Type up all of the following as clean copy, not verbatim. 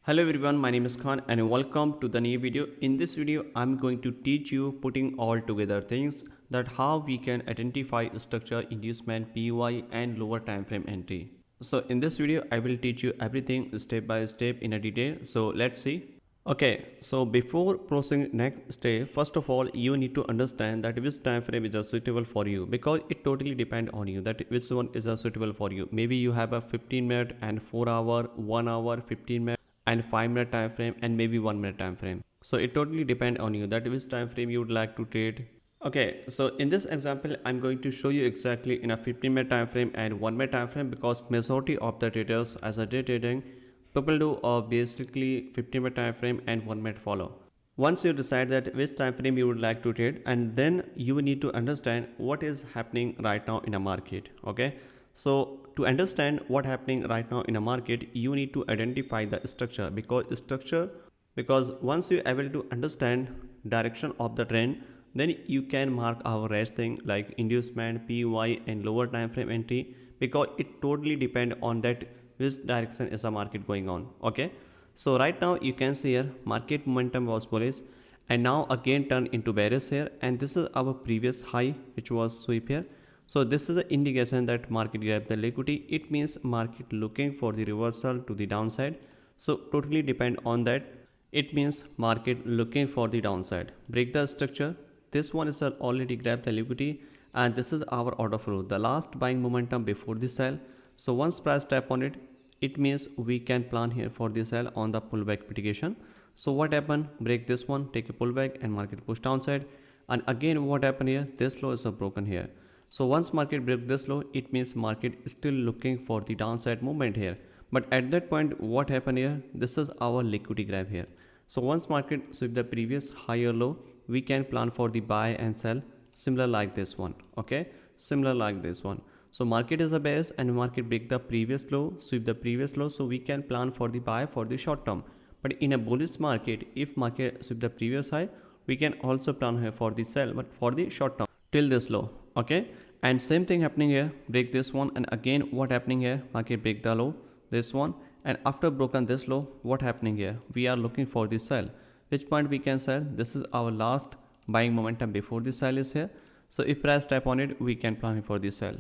Hello everyone, my name is Khan and welcome to the new video. In this video, I'm going to teach you putting all together things that how we can identify structure, inducement, PY and lower time frame entry. So in this video, I will teach you everything step by step in a detail. So let's see. Okay, so before proceeding next step, first of all, you need to understand that which time frame is suitable for you because it totally depends on you that which one is suitable for you. Maybe you have a 15-minute and 4 hour, 1 hour, 15-minute and 5-minute time frame and maybe 1-minute time frame. So it totally depends on you that which time frame you would like to trade. Okay, so in this example, I'm going to show you exactly in a 15-minute time frame and 1-minute time frame because majority of the traders as a day trading people do basically 15-minute time frame and 1-minute follow. Once you decide that which time frame you would like to trade, and then you need to understand what is happening right now in a market. Okay, so to understand what happening right now in a market, you need to identify the structure because once you able to understand direction of the trend, then you can mark our rest thing like inducement, PY and lower time frame entry because it totally depend on that which direction is the market going on. Okay, so right now you can see here market momentum was bullish and now again turned into bearish here, and this is our previous high which was sweep here. So this is the indication that market grabbed the liquidity. It means market looking for the reversal to the downside. So totally depend on that. It means market looking for the downside. Break the structure. This one is already grabbed the liquidity and this is our order flow. The last buying momentum before the sell. So once price tap on it, it means we can plan here for the sell on the pullback mitigation. So what happened? Break this one, take a pullback and market push downside. And again what happened here? This low is broken here. So once market break this low, it means market is still looking for the downside movement here. But at that point, what happened here? This is our liquidity grab here. So once market sweep the previous higher low, we can plan for the buy and sell similar like this one. Okay, similar like this one. So market is a bearish and market break the previous low, sweep the previous low. So we can plan for the buy for the short term. But in a bullish market, if market sweep the previous high, we can also plan here for the sell, but for the short term till this low. Okay, and same thing happening here, break this one and again what happening here, market break the low, this one, and after broken this low, what happening here, we are looking for the sell. Which point we can sell? This is our last buying momentum before the sell is here. So if price tap on it, we can plan for the sell.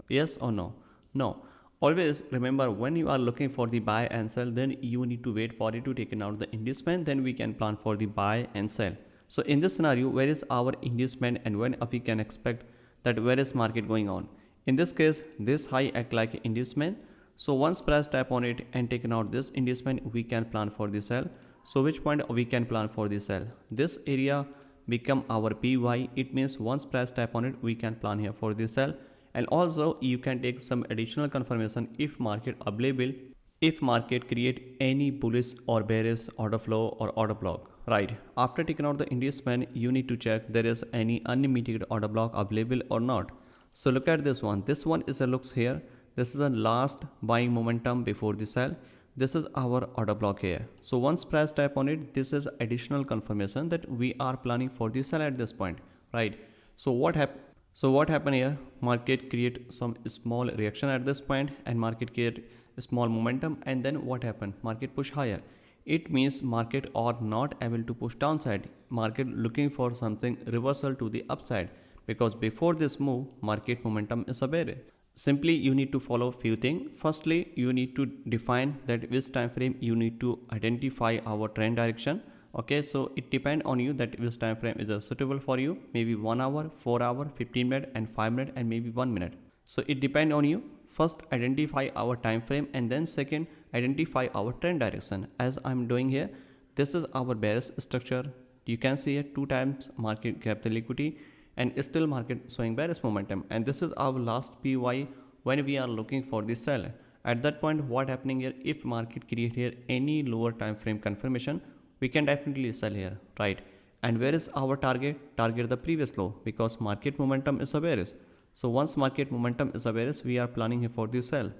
Yes or no? No. Always remember, when you are looking for the buy and sell, then you need to wait for it to take out the inducement, then we can plan for the buy and sell. So in this scenario, where is our inducement and when we can expect that where is market going on? In this case, this high act like inducement. So once price tap on it and taken out this inducement, we can plan for the sell. So which point we can plan for the sell? This area become our PY. It means once price tap on it, we can plan here for the sell. And also you can take some additional confirmation if market available, if market create any bullish or bearish order flow or order block. Right, after taking out the inducement, you need to check there is any unlimited order block available or not. So look at this one. This one is a looks here. This is a last buying momentum before the sell. This is our order block here. So once price tap on it, this is additional confirmation that we are planning for the sell at this point. Right. So what happened here? Market create some small reaction at this point and market create a small momentum, and then what happened? Market push higher. It means market are not able to push downside. Market looking for something reversal to the upside because before this move, market momentum is a bear. Simply you need to follow few things. Firstly, you need to define that which time frame you need to identify our trend direction. Okay, so it depends on you that which time frame is suitable for you. Maybe 1 hour, 4 hour, 15-minute and 5-minute and maybe 1 minute. So it depends on you. First identify our time frame and then second identify our trend direction. As I'm doing here, this is our bearish structure. You can see here 2 times market grabbed the liquidity and still market showing bearish momentum, and this is our last PY when we are looking for the sell. At that point, what happening here, if market create here any lower time frame confirmation, we can definitely sell here, right? And where is our target? Target the previous low because market momentum is a bearish. So once market momentum is a bearish, we are planning here for the sell.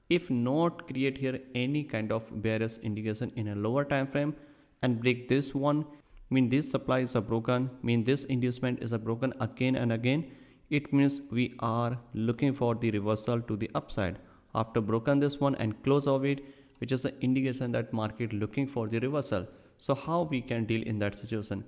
If not create here any kind of bearish indication in a lower time frame and break this one, mean this supply is a broken, mean this inducement is a broken again and again, it means we are looking for the reversal to the upside. After broken this one and close of it, which is an indication that market looking for the reversal. So how we can deal in that situation?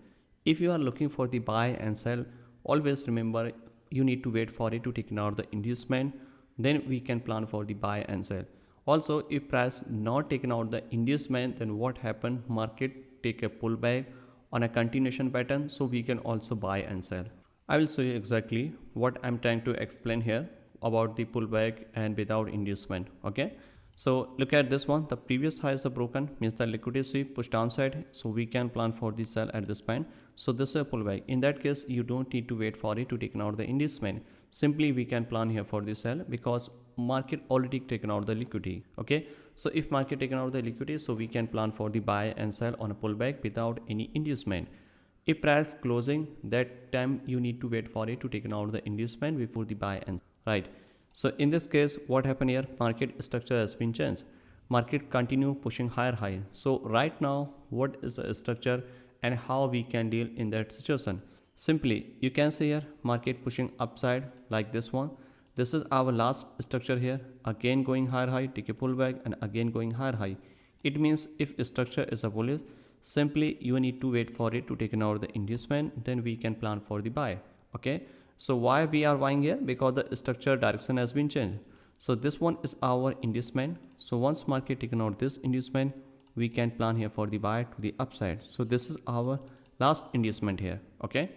If you are looking for the buy and sell, always remember you need to wait for it to take out the inducement, then we can plan for the buy and sell. Also, if price not taken out the inducement, then what happened? Market take a pullback on a continuation pattern, so we can also buy and sell. I will show you exactly what I'm trying to explain here about the pullback and without inducement. Okay, so look at this one. The previous high is broken, means the liquidity sweep push downside, so we can plan for the sell at this point. So this is a pullback. In that case, you don't need to wait for it to take out the inducement. Simply we can plan here for the sell because market already taken out the liquidity. Okay, so if market taken out the liquidity, so we can plan for the buy and sell on a pullback without any inducement. If price closing, that time you need to wait for it to take out the inducement before the buy and right. So in this case, what happened here? Market structure has been changed. Market continue pushing higher high. So right now, what is the structure and how we can deal in that situation? Simply, you can see here market pushing upside like this one. This is our last structure here. Again going higher high, take a pullback, and again going higher high. It means if structure is a bullish, simply you need to wait for it to take out the inducement, then we can plan for the buy. Okay, so why we are buying here? Because the structure direction has been changed. So this one is our inducement. So once market taken out this inducement, we can plan here for the buy to the upside. So this is our last inducement here. Okay,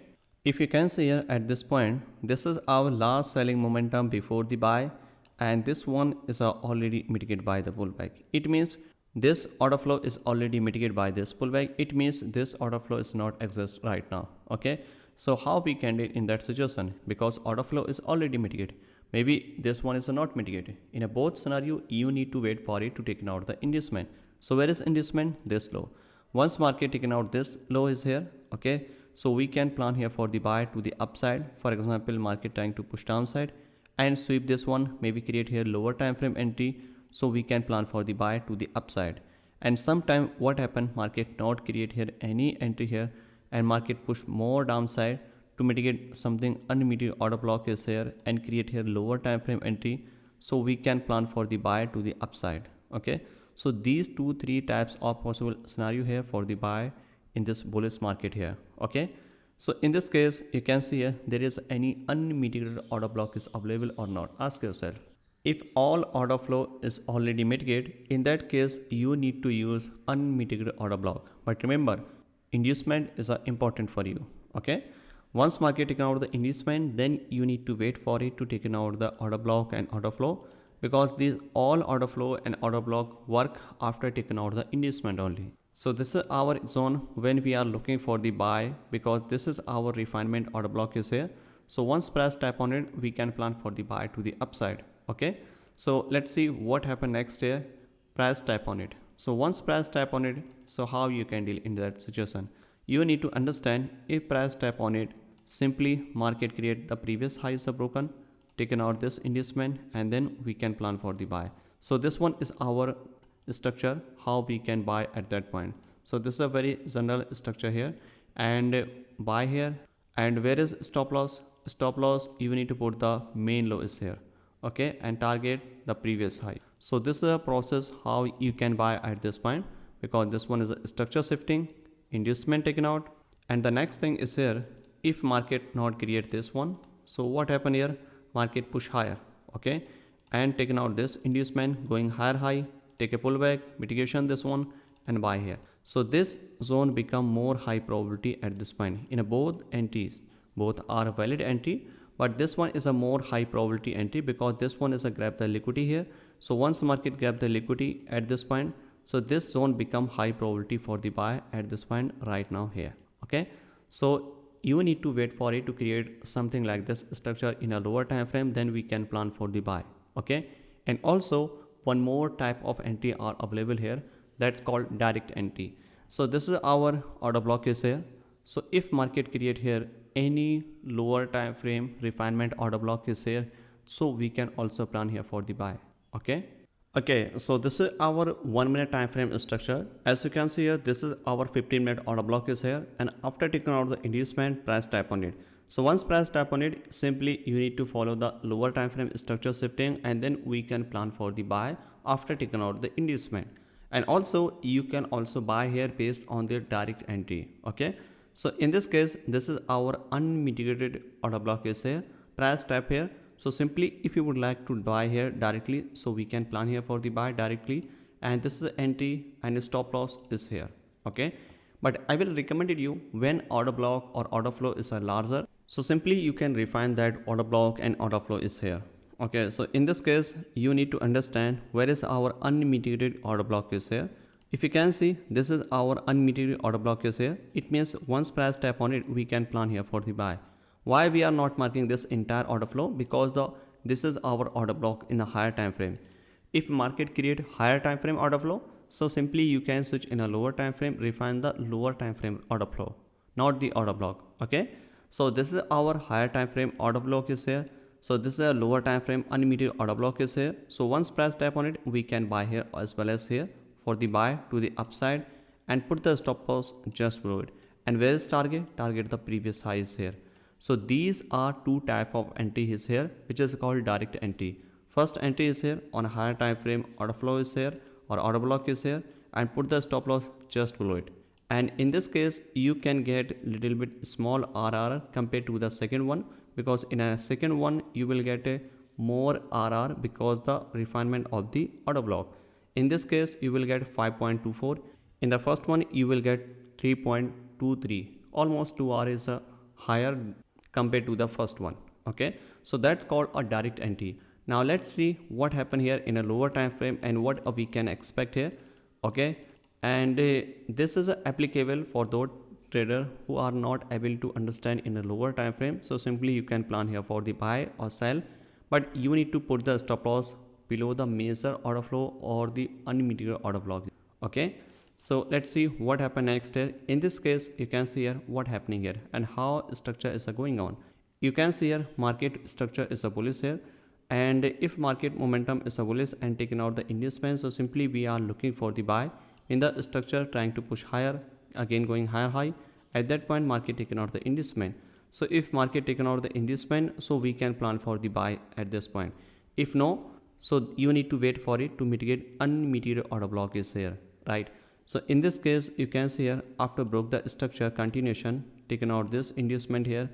if you can see here at this point, this is our last selling momentum before the buy, and this one is already mitigated by the pullback. It means this order flow is already mitigated by this pullback. It means this order flow is not exist right now. Okay, so how we can do in that situation? Because order flow is already mitigated. Maybe this one is not mitigated. In a both scenario, you need to wait for it to take out the inducement. So where is inducement? This low. Once market taken out this low is here. Okay, so we can plan here for the buy to the upside. For example, market trying to push downside and sweep this one, maybe create here lower time frame entry, so we can plan for the buy to the upside. And sometime what happened, market not create here any entry here and market push more downside to mitigate something unmitigated order block is here and create here lower time frame entry, so we can plan for the buy to the upside. Okay, so these 2-3 types of possible scenario here for the buy in this bullish market here. Okay, so in this case, you can see here there is any unmitigated order block is available or not. Ask yourself. If all order flow is already mitigated, in that case you need to use unmitigated order block. But remember, inducement is important for you. Okay, once market taken out the inducement, then you need to wait for it to take out the order block and order flow, because these all order flow and order block work after taking out the inducement only. So this is our zone when we are looking for the buy, because this is our refinement order block is here. So once price tap on it, we can plan for the buy to the upside. Okay, so let's see what happened next here. Price tap on it. So once price tap on it, so how you can deal in that situation? You need to understand, if price tap on it, simply market create the previous highs are broken, taken out this inducement, and then we can plan for the buy. So this one is our structure, how we can buy at that point. So this is a very general structure here, and buy here. And where is stop loss? Stop loss, you need to put the main low is here. Okay, and target the previous high. So this is a process how you can buy at this point, because this one is a structure shifting, inducement taken out. And the next thing is here, if market not create this one, so what happen here? Market push higher. Okay, and taken out this inducement, going higher high, take a pullback, mitigation this one, and buy here. So this zone become more high probability at this point. In a both entries, both are valid entry, but this one is a more high probability entry because this one is a grab the liquidity here. So once market grab the liquidity at this point, so this zone become high probability for the buy at this point right now here. Okay, so you need to wait for it to create something like this structure in a lower time frame, then we can plan for the buy. Okay, and also one more type of entry are available here, that's called direct entry. So this is our order block is here. So if market create here any lower time frame refinement order block is here, so we can also plan here for the buy. Okay, so this is our 1 minute time frame structure. As you can see here, this is our 15-minute order block is here, and after taking out the inducement, price tap on it. So once price tap on it, simply you need to follow the lower time frame structure shifting, and then we can plan for the buy after taking out the inducement. And also you can also buy here based on their direct entry. Okay, so in this case, this is our unmitigated order block is here, price tap here. So simply if you would like to buy here directly, so we can plan here for the buy directly, and this is entry and stop loss is here. Okay, but I will recommend you when order block or order flow is a larger, so simply you can refine that order block and order flow is here. Okay, so in this case you need to understand where is our unmitigated order block is here. If you can see, this is our unmitigated order block is here. It means once price tap on it, we can plan here for the buy. Why we are not marking this entire order flow? Because this is our order block in a higher time frame. If market create higher time frame order flow, so simply you can switch in a lower time frame, refine the lower time frame order flow, not the order block. Okay, so this is our higher time frame order block is here. So this is a lower time frame unmitigated order block is here. So once price tap on it, we can buy here as well as here for the buy to the upside and put the stop loss just below it. And where is target? Target the previous high is here. So these are two type of entry is here, which is called direct entry. First entry is here on a higher time frame order flow is here or order block is here, and put the stop loss just below it. And in this case you can get little bit small RR compared to the second one, because in a second one you will get a more RR because the refinement of the order block. In this case you will get 5.24. In the first one you will get 3.23. Almost 2R is higher compared to the first one. Okay, so that's called a direct entry. Now let's see what happened here in a lower time frame and what we can expect here. Okay, and this is applicable for those trader who are not able to understand in a lower time frame. So simply you can plan here for the buy or sell, but you need to put the stop loss below the major order flow or the unmitigated order block. Okay, so let's see what happened next here. In this case you can see here what happening here and how structure is going on. You can see here market structure is a bullish here, and if market momentum is a bullish and taking out the inducement, so simply we are looking for the buy in the structure, trying to push higher, again going higher high. At that point market taken out the inducement. So if market taken out the inducement, so we can plan for the buy at this point. If no, so you need to wait for it to mitigate unmitigated order block is here, right? So in this case you can see here after broke the structure continuation, taken out this inducement here,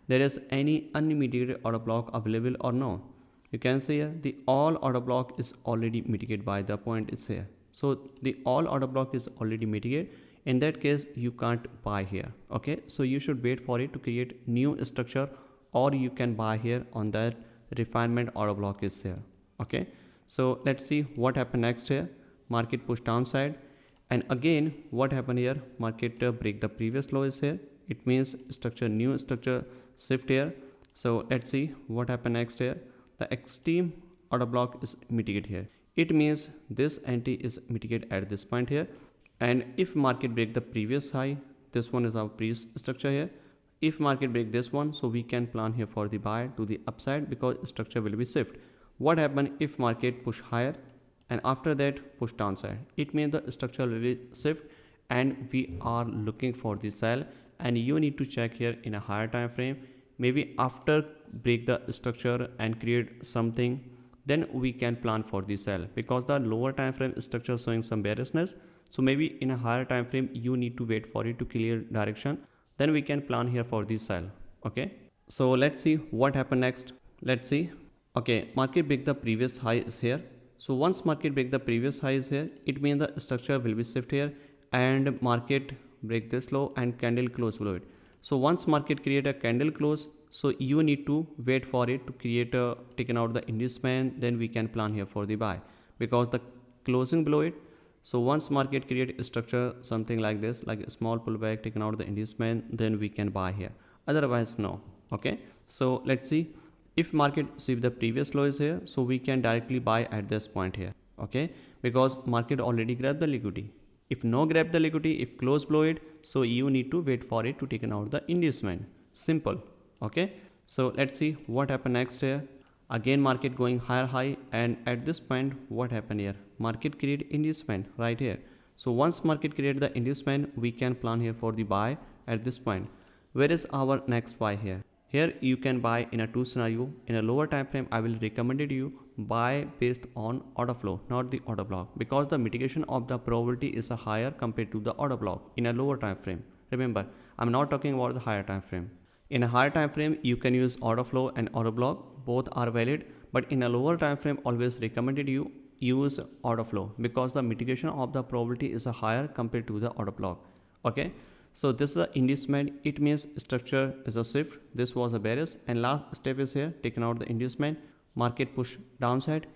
there is any unmitigated order block available or no. You can see here the all order block is already mitigated by the point it's here. So the all order block is already mitigated. In that case you can't buy here. Okay, so you should wait for it to create new structure, or you can buy here on that refinement order block is here. Okay, so let's see what happened next here. Market push downside, and again what happened here, market break the previous low is here. It means structure, new structure shift here. So let's see what happened next here. The extreme order block is mitigated here. It means this entry is mitigated at this point here. And if market break the previous high, this one is our previous structure here. If market break this one, so we can plan here for the buy to the upside because structure will be shift. What happen if market push higher and after that push downside? It means the structure will be shift and we are looking for the sell, and you need to check here in a higher time frame. Maybe after break the structure and create something, then we can plan for the sell, because the lower time frame structure showing some bearishness. So maybe in a higher time frame you need to wait for it to clear direction, then we can plan here for the sell. Okay, so let's see what happened next. Let's see. Okay, market break the previous high is here. So once market break the previous high is here, it means the structure will be shift here and market break this low and candle close below it. So once market create a candle close, so you need to wait for it to create a taken out the inducement, then we can plan here for the buy because the closing below it. So once market create a structure something like this, like a small pullback taken out the inducement, then we can buy here, otherwise no. Okay, so let's see. If market see the previous low is here, so we can directly buy at this point here. Okay, because market already grabbed the liquidity. If no grab the liquidity, if close below it, so you need to wait for it to taken out the inducement. Simple. Okay, so let's see what happened next here. Again market going higher high, and at this point what happened here, market create inducement right here. So once market create the inducement, we can plan here for the buy at this point. Where is our next buy here? Here you can buy in a two scenario. In a lower time frame I will recommended you buy based on order flow, not the order block, because the mitigation of the probability is a higher compared to the order block in a lower time frame. Remember, I'm not talking about the higher time frame. In a higher time frame, you can use order flow and order block, both are valid, but in a lower time frame, always recommended you use order flow because the mitigation of the probability is a higher compared to the order block. Okay, so this is a inducement, it means structure is a shift, this was a bearish, and last step is here, taking out the inducement, market push downside.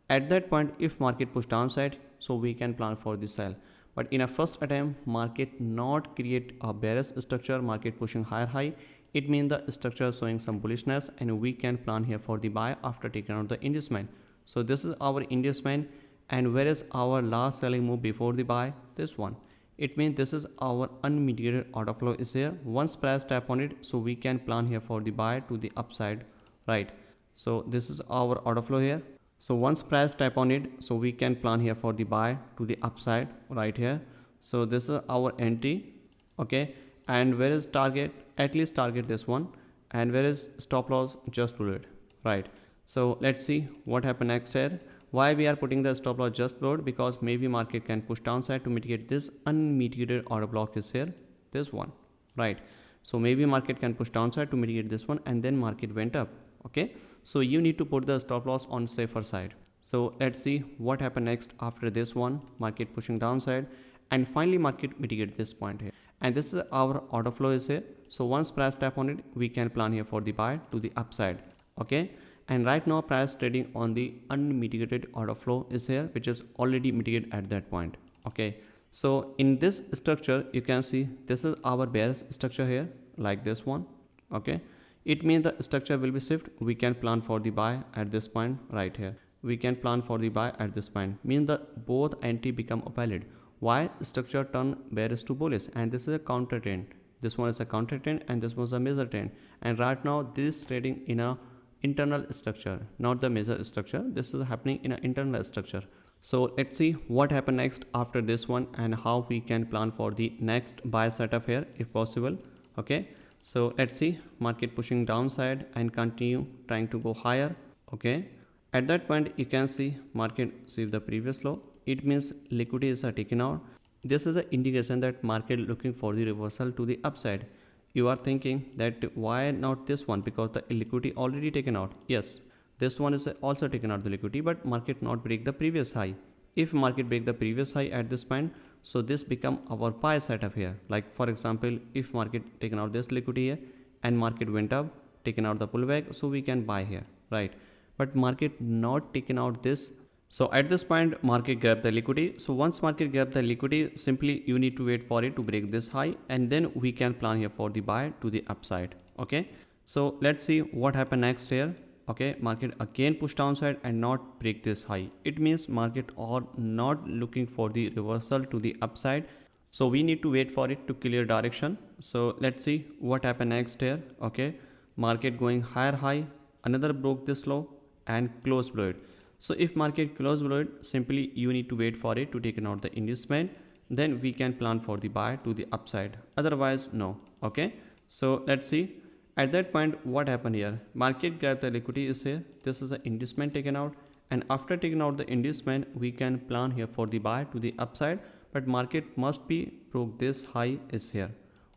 At that point, if market push downside, so we can plan for the sell. But in a first attempt, market not create a bearish structure, market pushing higher high, it means the structure showing some bullishness, and we can plan here for the buy after taking out the inducement. So this is our inducement, and where is our last selling move before the buy? This one. It means this is our unmitigated order flow is here. Once price tap on it, so we can plan here for the buy to the upside, right? So this is our order flow here. So once price tap on it, so we can plan here for the buy to the upside right here. So this is our entry, okay? And where is target? At least target this one. And where is stop loss? Just below it, right? So let's see what happened next here. Why we are putting the stop loss just below it? Because maybe market can push downside to mitigate this unmitigated order block is here, this one, right? So maybe market can push downside to mitigate this one, and then market went up, okay? So you need to put the stop loss on safer side. So let's see what happened next after this one, market pushing downside, and finally market mitigate this point here. And this is our order flow is here. So once price tap on it, we can plan here for the buy to the upside, okay? And right now price trading on the unmitigated order flow is here, which is already mitigated at that point, okay? So in this structure, you can see this is our bearish structure here, like this one, okay? It means the structure will be shift. We can plan for the buy at this point right here. We can plan for the buy at this point, means that both entry become valid. Why? Structure turn bearish to bullish, and this is a counter trend. This one is a counter trend, and this was a major trend. And right now this trading in a internal structure, not the major structure. This is happening in an internal structure. So let's see what happened next after this one, and how we can plan for the next buy setup here if possible, okay? So let's see, market pushing downside and continue trying to go higher, okay? At that point, you can see market see the previous low. It means liquidity is taken out. This is an indication that market looking for the reversal to the upside. You are thinking that why not this one, because the liquidity already taken out. Yes, this one is also taken out the liquidity, but market not break the previous high. If market break the previous high at this point, so this become our buy setup here. Like for example, if market taken out this liquidity here and market went up, taken out the pullback, so we can buy here, right? But market not taken out this. So at this point, market grab the liquidity. So once market grab the liquidity, simply you need to wait for it to break this high, and then we can plan here for the buy to the upside, okay? So let's see what happened next here. Okay, market again push downside and not break this high. It means market are not looking for the reversal to the upside. So we need to wait for it to clear direction. So let's see what happened next here. Okay, market going higher high, another broke this low and close below it. So if market close below it, simply you need to wait for it to take out the inducement. Then we can plan for the buy to the upside. Otherwise, no. Okay, so let's see. At that point, what happened here? Market grab the liquidity is here. This is the inducement taken out, and after taking out the inducement, we can plan here for the buy to the upside. But market must be broke this high is here.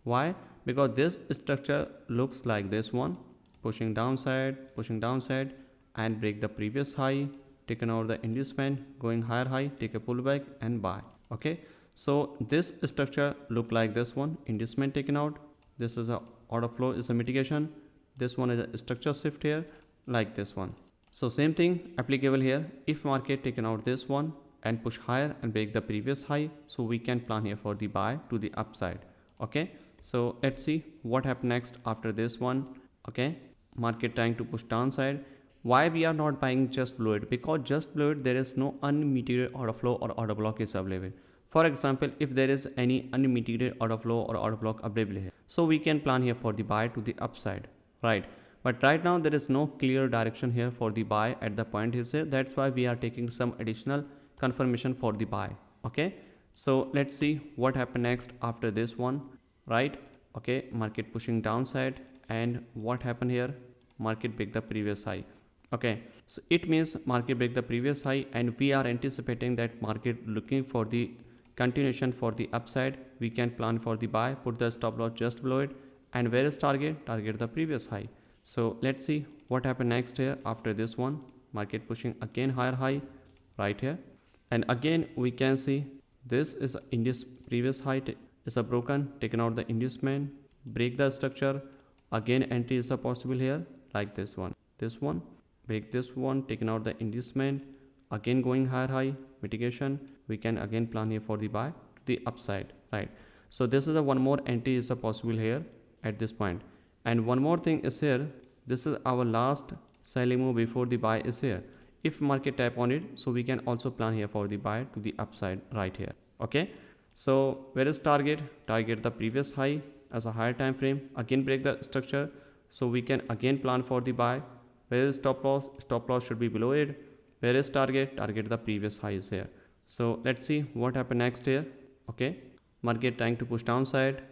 Why? Because this structure looks like this one, pushing downside, and break the previous high. Taken out the inducement, going higher high, take a pullback and buy. Okay, so this structure look like this one, inducement taken out. This is a order flow is a mitigation. This one is a structure shift here, like this one. So same thing applicable here. If market taken out this one and push higher and break the previous high, so we can plan here for the buy to the upside. Okay, so let's see what happened next after this one. Okay, market trying to push downside. Why we are not buying just below it? Because just below it there is no unmitigated order flow or order block is available. For example, if there is any unmitigated order flow or order block available here, so we can plan here for the buy to the upside, right? But right now there is no clear direction here for the buy at the point is here. That's why we are taking some additional confirmation for the buy. Okay, so let's see what happened next after this one, right? Okay, market pushing downside, and what happened here? Market break the previous high. Okay, so it means market break the previous high and we are anticipating that market looking for the continuation for the upside. We can plan for the buy, put the stop loss just below it, and where is target? Target the previous high. So let's see what happened next here after this one. Market pushing again higher high right here, and again we can see this is induce previous high is a broken, taken out the inducement, break the structure. Again entry is a possible here like this one, break this one, taken out the inducement, again going higher high, mitigation. We can again plan here for the buy to the upside, right? So this is the one more entry is a possible here at this point. And one more thing is here, this is our last selling move before the buy is here. If market tap on it, so we can also plan here for the buy to the upside right here. Okay, so where is target? Target the previous high as a higher time frame, again break the structure, so we can again plan for the buy. Where is stop loss? Stop loss should be below it. Where is target? Target the previous high is here. So let's see what happened next here. Okay, market trying to push downside,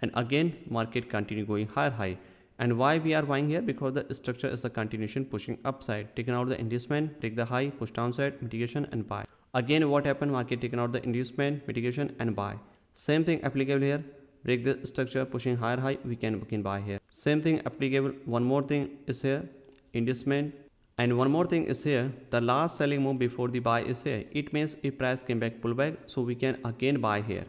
and again market continue going higher high. And why we are buying here? Because the structure is a continuation pushing upside, taken out the inducement, take the high, push downside, mitigation and buy. Again what happened? Market taken out the inducement, mitigation and buy. Same thing applicable here, break the structure pushing higher high, we can buy here. Same thing applicable. One more thing is here, inducement, and one more thing is here, the last selling move before the buy is here. It means if price came back pullback, so we can again buy here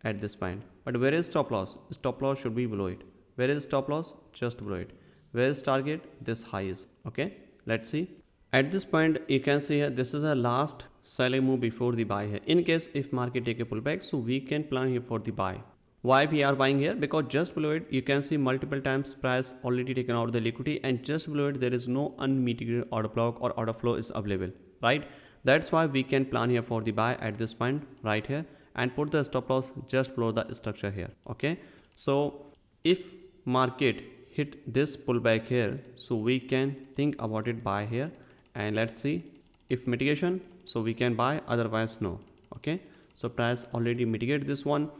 at this point. But where is stop loss? Stop loss should be below it. Where is stop loss? Just below it. Where is target? This high is. Okay, let's see. At this point you can see here, this is a last selling move before the buy here. In case if market take a pullback, so we can plan here for the buy. Why we are buying here? Because just below it you can see multiple times price already taken out the liquidity, and just below it there is no unmitigated order block or order flow is available, right? That's why we can plan here for the buy at this point right here, and put the stop loss just below the structure here. Okay, so if market hit this pullback here, so we can think about it buy here, and let's see if mitigation, so we can buy, otherwise no. Okay, so price already mitigate this one.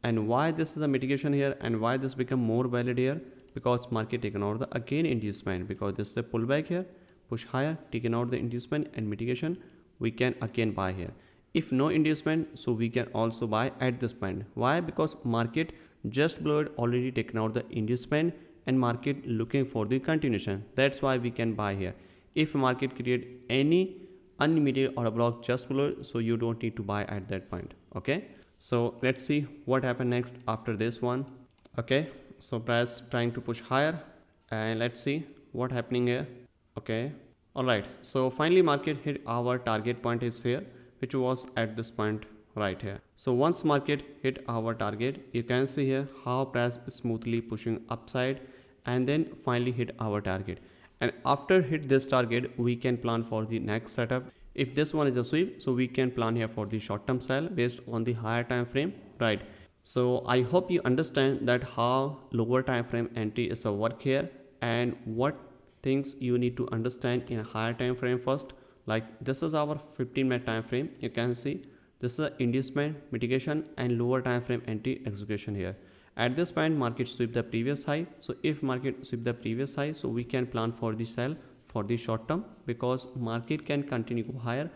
And why this is a mitigation here and why this become more valid here? Because market taken out the again inducement, because this is a pullback here, push higher, taken out the inducement and mitigation, we can again buy here. If no inducement, so we can also buy at this point. Why? Because market just below it already taken out the inducement and market looking for the continuation. That's why we can buy here. If market create any unlimited order block just below it, so you don't need to buy at that point. Okay, so let's see what happened next after this one. Okay, so price trying to push higher, and let's see what happening here. Okay, all right, so finally market hit our target point is here, which was at this point right here. So once market hit our target, you can see here how price is smoothly pushing upside and then finally hit our target. And after hit this target, we can plan for the next setup. If this one is a sweep, so we can plan here for the short term sell based on the higher time frame, right? So I hope you understand that how lower time frame entry is a work here, and what things you need to understand in a higher time frame first. Like this is our 15-minute time frame. You can see this is a inducement, mitigation and lower time frame entry execution here. At this point market sweep the previous high. So if market sweep the previous high, so we can plan for the sell for the short term, because market can continue go higher.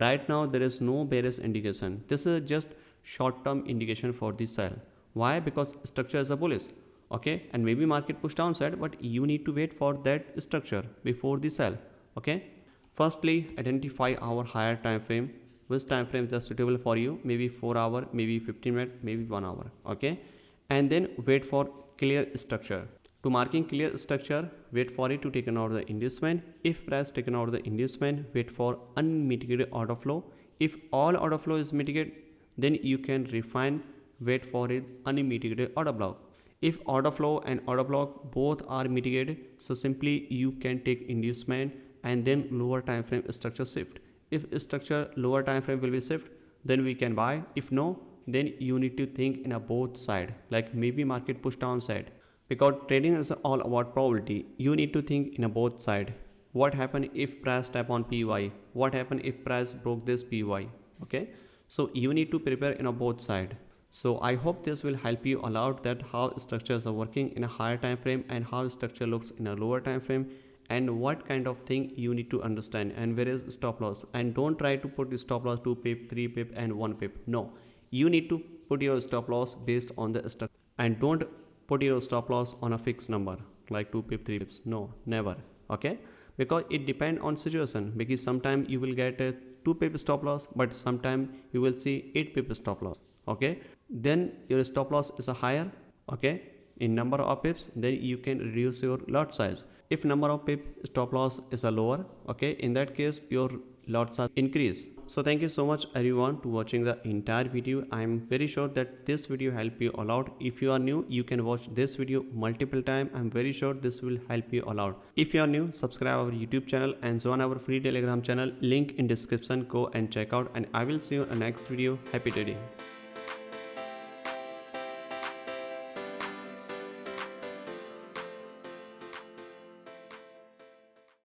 Right now there is no bearish indication. This is just short term indication for the sell. Why? Because structure is a bullish. Okay, and maybe market push downside, but you need to wait for that structure before the sell. Okay, firstly identify our higher time frame, which time frame is suitable for you, maybe 4 hour, maybe 15 minutes, maybe 1 hour. Okay, and then wait for clear structure. To marking clear structure, wait for it to taken out the inducement. If price taken out the inducement, wait for unmitigated order flow. If all order flow is mitigated, then you can refine, wait for it unmitigated order block. If order flow and order block both are mitigated, so simply you can take inducement and then lower time frame structure shift. If structure lower time frame will be shift, then we can buy. If no, then you need to think in a both side, like maybe market push downside, because trading is all about probability. You need to think in a both side. What happen if price tap on PY? What happen if price broke this PY? Okay, so you need to prepare in a both side. So I hope this will help you a lot, that how structures are working in a higher time frame and how structure looks in a lower time frame, and what kind of thing you need to understand, and where is stop loss. And don't try to put the stop loss 2 pip, 3 pip and 1 pip. No, you need to put your stop loss based on the structure, and don't put your stop loss on a fixed number like 2 pip, 3 pips. No, never. Okay, because it depend on situation, because sometimes you will get a 2 pip stop loss, but sometimes you will see 8 pip stop loss. Okay, then your stop loss is a higher, okay, in number of pips, then you can reduce your lot size. If number of pip stop loss is a lower, okay, in that case your lot size increase. So thank you so much everyone to watching the entire video. I am very sure that this video help you a lot. If you are new, you can watch this video multiple time. I'm very sure this will help you a lot. If you are new, subscribe our YouTube channel and join our free Telegram channel, link in description. Go and check out, and I will see you in the next video. Happy trading.